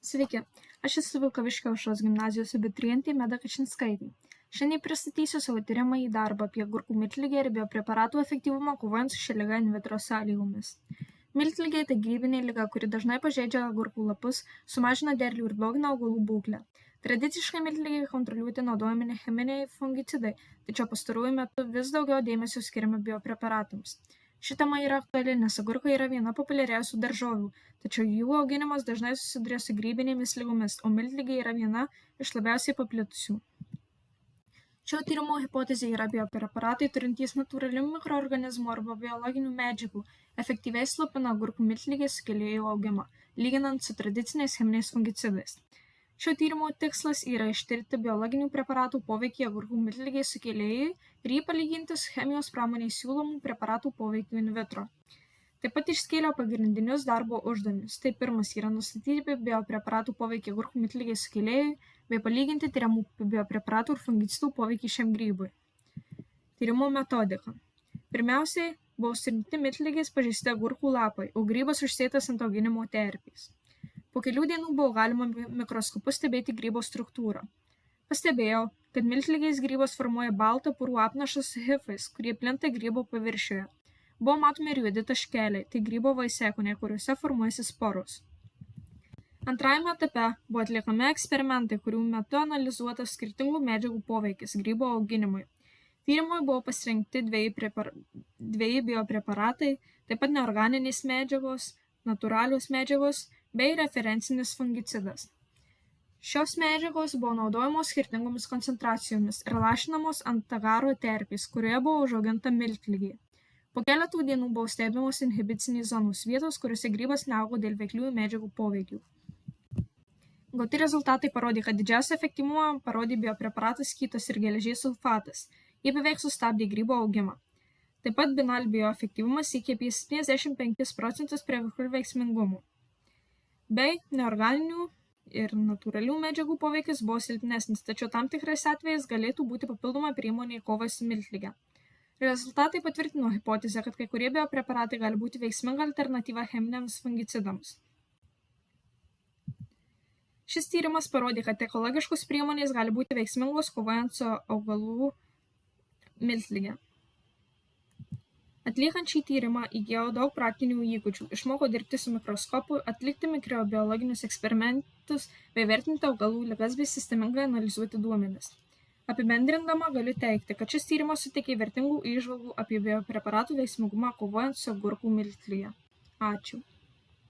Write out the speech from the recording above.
Sveiki, aš esu Vilkaviškio aušros gimnazijos abiturientė Meda Kačinskaitė. Šiandien pristatysiu savo tyriamąjį darbą apie agurkų miltligę ir biopreparatų efektyvumą kovojant su šia liga in vitro sąlygomis. Miltligė tai grybinė liga, kuri dažnai pažeidžia agurkų lapus, sumažina derlių ir blogina augalų būklę. Tradiciškai miltligei kontroliuoti naudojami ne cheminiai fungicidai, tačiau pastaruoju metu vis daugiau dėmesio skiriama biopreparatams. Ši tema yra aktuali, nes agurkai yra viena populiariausių daržovių, tačiau jų auginimas dažnai susiduria su grybinėmis ligomis, o miltligė yra viena iš labiausiai paplitusių. Šio tyrimo hipotezė yra biopreparatai turintys natūralių mikroorganizmų arba biologinių medžiagų efektyviai slopina agurkų miltligės sukėlėjų augimą, lyginant su tradiciniais cheminiais fungicidais. Šio tyrimo tikslas yra ištirti biologinių preparatų poveikį agurkų miltligei sukėlėjui ir jį palyginti su chemijos pramonei siūlomų preparatų poveikiu in vitro. Taip pat išskėliau pagrindinius darbo uždavinius. Tai pirmas yra nustatyti biopreparatų poveikį agurkų miltligei sukėlėjui bei palyginti tyriamų biopreparatų ir fungicidų poveikį šiam grybui. Tyrimo metodika. Pirmiausiai buvo surinkti miltligės pažeisti agurkų lapai, o grybas užsėtas ant auginimo terpės. Po kelių dienų buvo galima mikroskopu stebėti grybo struktūrą. Pastebėjau, kad miltligės grybas formuoja baltą purų apnašą su hifais, kurie plinta grybo paviršiuje. Buvo matomi ir juodi taškeliai, tai grybo vaisiakūniai, kuriuose formuojasi sporos. Antrajame etape buvo atliekami eksperimentai, kurių metu analizuotas skirtingų medžiagų poveikis grybo auginimui. Tyrimui buvo pasirinkti dveji biopreparatai, taip pat neorganinės medžiagos, natūralios medžiagos bei referencinis fungicidas. Šios medžiagos buvo naudojamos skirtingomis koncentracijomis ir lašinamos ant agaro terpės, kurioje buvo užauginta miltligė. Po keletų dienų buvo stebimos inhibicinės zonos vietos, kuriuose grybas neaugo dėl veikliųjų medžiagų poveikių. Gauti rezultatai parodė, kad didžiausią efektyvumą parodė biopreparatas kitos ir geležies sulfatas. Jie beveik sustabdė grybo augimą. Taip pat binalbio efektyvumas siekė apie 75% prie veiklių veiksmingumų. Bei neorganinių ir natūralių medžiagų poveikis buvo silpnesnis, tačiau tam tikrais atvejais galėtų būti papildoma priemonė kovai su miltlige. Rezultatai patvirtino hipotezę, kad kai kurie biopreparatai gali būti veiksminga alternatyva cheminiams fungicidams. Šis tyrimas parodė, kad ekologiškos priemonės gali būti veiksmingos kovojant su augalų miltlige. Atliekant šį tyrimą įgijau daug praktinių įgūdžių, išmokau dirbti su mikroskopu, atlikti mikrobiologinius eksperimentus bei vertinti augalų ligas bei sistemingai analizuoti duomenis. Apibendrindama galiu teigti, kad šis tyrimas suteikė vertingų įžvalgų apie biopreparatų veiksmingumą kovojant su agurkų miltlige. Ačiū.